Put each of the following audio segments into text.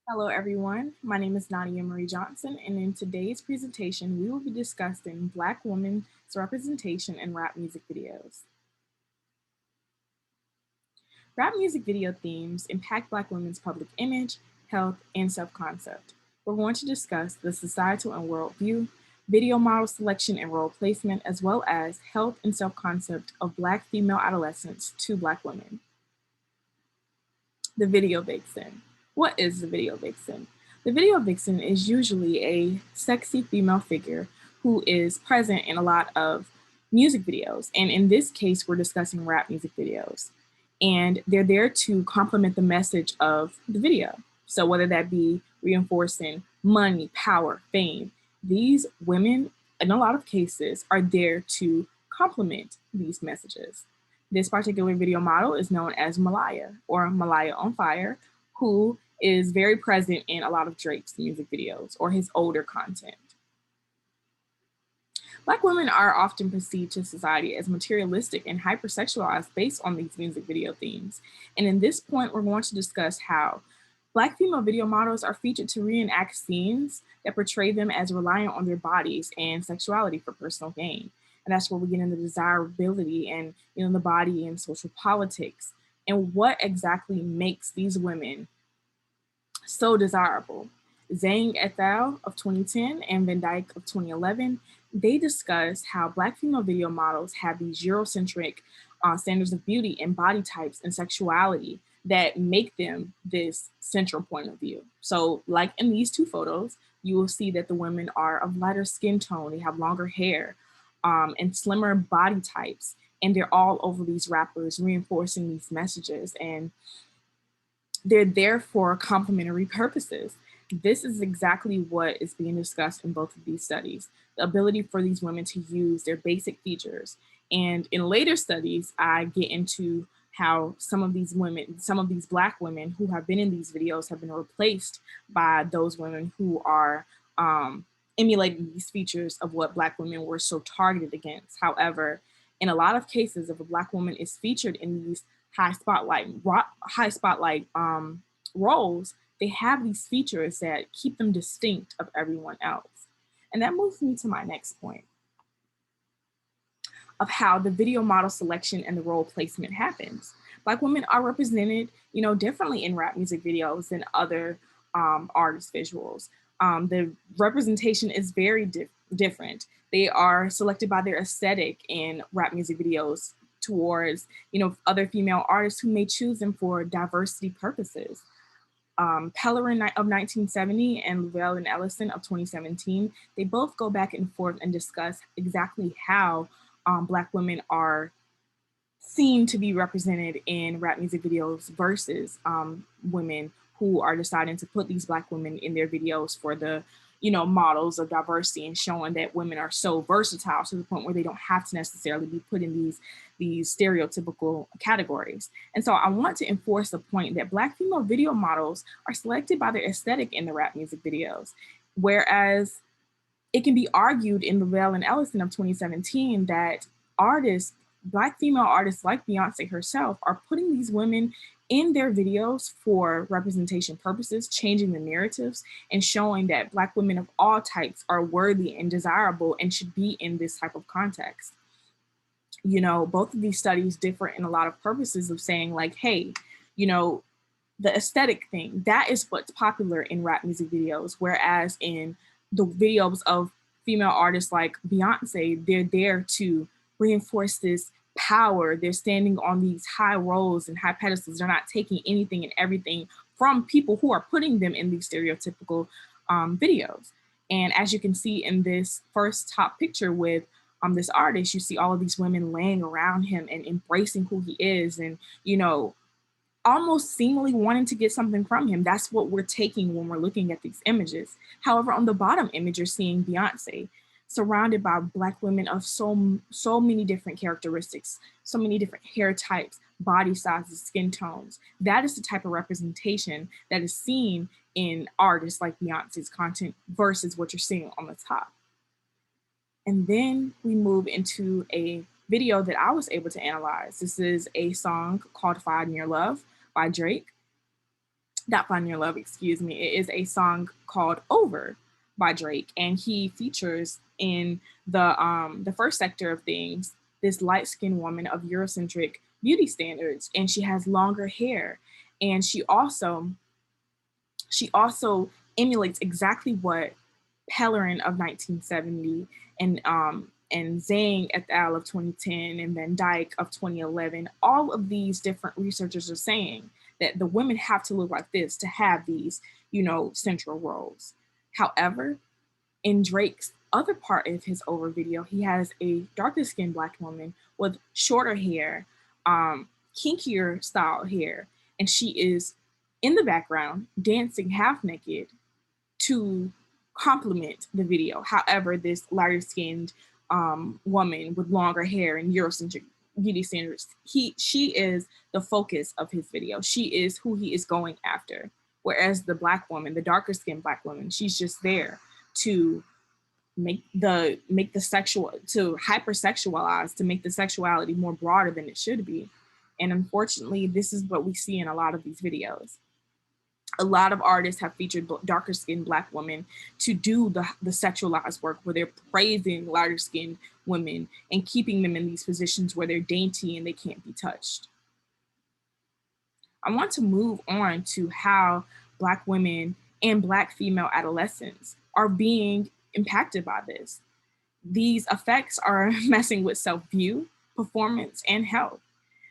Hello, everyone. My name is Nadia Marie Johnson, and in today's presentation, we will be discussing Black women's representation in rap music videos. Rap music video themes impact Black women's public image, health, and self-concept. We're going to discuss the societal and worldview, video model selection and role placement, as well as health and self-concept of Black female adolescents to Black women. The video vixen. What is the video vixen? The video vixen is usually a sexy female figure who is present in a lot of music videos. And in this case, we're discussing rap music videos. And they're there to complement the message of the video. So whether that be reinforcing money, power, fame, these women, in a lot of cases, are there to complement these messages. This particular video model is known as Malaya or Malaya on Fire, who is very present in a lot of Drake's music videos or his older content. Black women are often perceived to society as materialistic and hypersexualized based on these music video themes. And in this point, we're going to discuss how Black female video models are featured to reenact scenes that portray them as reliant on their bodies and sexuality for personal gain. And that's where we get into desirability and the body and social politics and what exactly makes these women so desirable. Zhang et al. Of 2010 and Van Dyke of 2011, they discuss how Black female video models have these Eurocentric standards of beauty and body types and sexuality that make them this central point of view. So, like in these two photos, you will see that the women are of lighter skin tone, they have longer hair and slimmer body types, and they're all over these rappers reinforcing these messages. And they're there for complementary purposes. This is exactly what is being discussed in both of these studies, the ability for these women to use their basic features. And in later studies, I get into how some of these women, some of these Black women who have been in these videos have been replaced by those women who are emulating these features of what Black women were so targeted against. However, in a lot of cases, if a Black woman is featured in these high spotlight roles, they have these features that keep them distinct of everyone else. And that moves me to my next point of how the video model selection and the role placement happens. Black women are represented, differently in rap music videos than other artist visuals. The representation is very different. They are selected by their aesthetic in rap music videos towards, other female artists who may choose them for diversity purposes. Pellerin of 1970 and Lavelle and Ellison of 2017, they both go back and forth and discuss exactly how Black women are seen to be represented in rap music videos versus women who are deciding to put these Black women in their videos for the models of diversity and showing that women are so versatile to the point where they don't have to necessarily be put in these stereotypical categories. And so I want to enforce the point that Black female video models are selected by their aesthetic in the rap music videos, whereas it can be argued in Lavelle and Ellison of 2017 that Black female artists like Beyonce herself, are putting these women in their videos for representation purposes, changing the narratives and showing that Black women of all types are worthy and desirable and should be in this type of context. Both of these studies differ in a lot of purposes of saying like, hey, the aesthetic thing, that is what's popular in rap music videos, whereas in the videos of female artists like Beyonce, they're there to reinforce this power. They're standing on these high roles and high pedestals. They're not taking anything and everything from people who are putting them in these stereotypical videos. And as you can see in this first top picture with this artist, you see all of these women laying around him and embracing who he is, and almost seemingly wanting to get something from him. That's what we're taking when we're looking at these images. However, on the bottom image, you're seeing Beyonce surrounded by Black women of so many different characteristics, so many different hair types, body sizes, skin tones. That is the type of representation that is seen in artists like Beyonce's content versus what you're seeing on the top. And then we move into a video that I was able to analyze. This is a song called Find Your Love by Drake. Not Find Your Love, excuse me. It is a song called Over by Drake, and he features in the first sector of things this light-skinned woman of Eurocentric beauty standards, and she has longer hair, and she also emulates exactly what Pellerin of 1970 and Zhang et al. Of 2010 and Van Dyke of 2011, all of these different researchers are saying that the women have to look like this to have these, central roles. However, in Drake's other part of his Over video, he has a darker skinned black woman with shorter hair, kinkier style hair, and she is in the background dancing half naked to complement the video. However, this lighter skinned woman with longer hair and Eurocentric beauty standards, she is the focus of his video. She is who he is going after. Whereas the black woman, the darker skinned black woman, she's just there to make the sexual, to hypersexualize, to make the sexuality more broader than it should be. And unfortunately, this is what we see in a lot of these videos. A lot of artists have featured darker skinned black women to do the sexualized work where they're praising lighter skinned women and keeping them in these positions where they're dainty and they can't be touched. I want to move on to how black women and black female adolescents are being impacted by this. These effects are messing with self-view, performance, and health.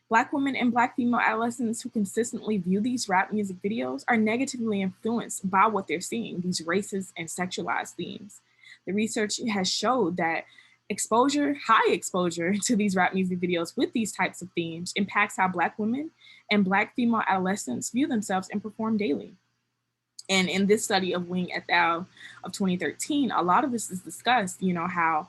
Black women and black female adolescents who consistently view these rap music videos are negatively influenced by what they're seeing, these racist and sexualized themes. The research has showed that high exposure to these rap music videos with these types of themes impacts how black women and black female adolescents view themselves and perform daily. And in this study of Wing et al. Of 2013, a lot of this is discussed, how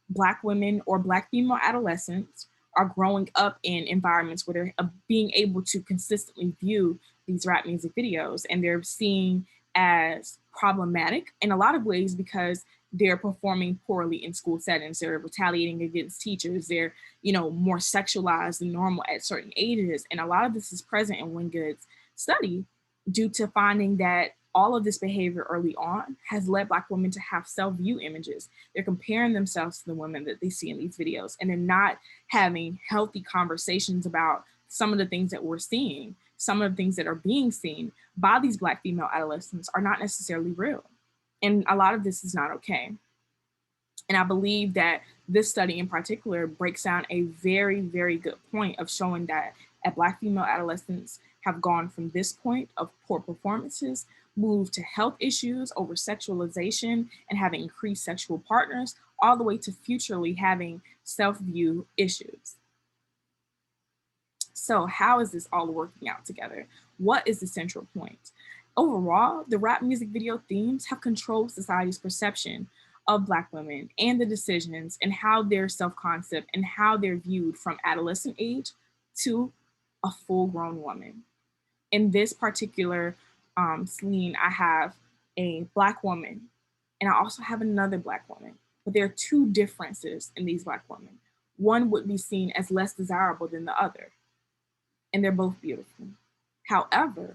black women or black female adolescents are growing up in environments where they're being able to consistently view these rap music videos, and they're seen as problematic in a lot of ways because they're performing poorly in school settings. They're retaliating against teachers. They're, more sexualized than normal at certain ages. And a lot of this is present in Wingood's study due to finding that all of this behavior early on has led Black women to have self-view images. They're comparing themselves to the women that they see in these videos, and they're not having healthy conversations about some of the things that we're seeing. Some of the things that are being seen by these Black female adolescents are not necessarily real. And a lot of this is not okay. And I believe that this study in particular breaks down a very, very good point of showing that Black female adolescents have gone from this point of poor performances, moved to health issues over sexualization and having increased sexual partners, all the way to futurely having self-view issues. So how is this all working out together? What is the central point? Overall, the rap music video themes have controlled society's perception of Black women and the decisions and how their self-concept and how they're viewed from adolescent age to a full-grown woman. In this particular scene, I have a Black woman and I also have another Black woman, but there are two differences in these Black women. One would be seen as less desirable than the other, and they're both beautiful. However,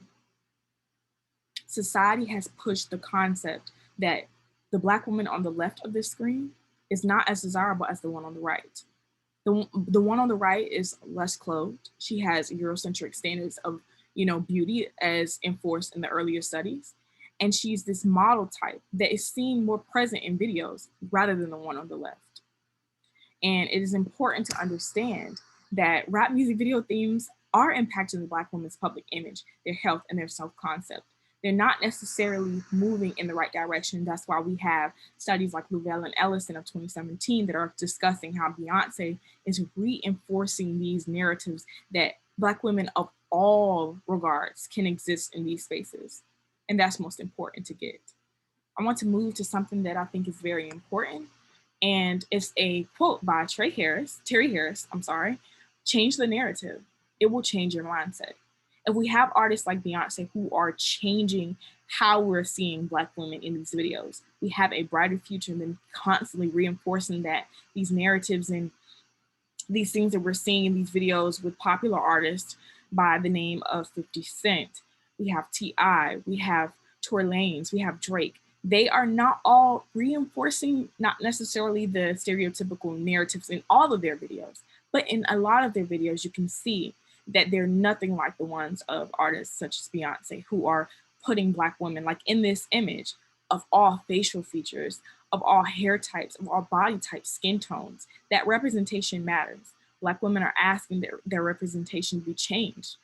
society has pushed the concept that the Black woman on the left of this screen is not as desirable as the one on the right. The one on the right is less clothed. She has Eurocentric standards of, beauty as enforced in the earlier studies. And she's this model type that is seen more present in videos rather than the one on the left. And it is important to understand that rap music video themes are impacting the Black woman's public image, their health, and their self-concept. They're not necessarily moving in the right direction. That's why we have studies like Llewellyn Ellison of 2017 that are discussing how Beyonce is reinforcing these narratives that Black women of all regards can exist in these spaces. And that's most important to get. I want to move to something that I think is very important. And it's a quote by Terry Harris, change the narrative. It will change your mindset. If we have artists like Beyonce who are changing how we're seeing Black women in these videos, we have a brighter future than constantly reinforcing that these narratives and these things that we're seeing in these videos with popular artists by the name of 50 Cent. we have T.I., we have Tory Lanez, we have Drake. They are not all reinforcing, not necessarily the stereotypical narratives in all of their videos, but in a lot of their videos, you can see that they're nothing like the ones of artists such as Beyonce, who are putting Black women like in this image of all facial features, of all hair types, of all body types, skin tones. That representation matters. Black women are asking their representation to be changed.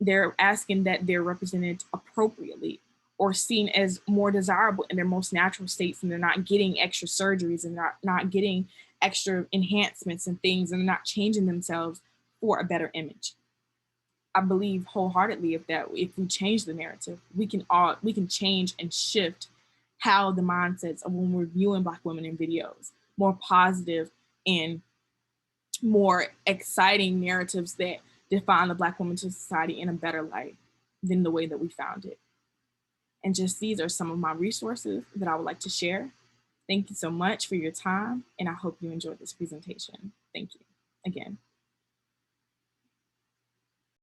They're asking that they're represented appropriately or seen as more desirable in their most natural states, and they're not getting extra surgeries and not getting extra enhancements and things, and they're not changing themselves for a better image. I believe wholeheartedly if we change the narrative, we can change and shift how the mindsets of when we're viewing Black women in videos, more positive and more exciting narratives that define the Black woman to society in a better light than the way that we found it. And just these are some of my resources that I would like to share. Thank you so much for your time, and I hope you enjoyed this presentation. Thank you again.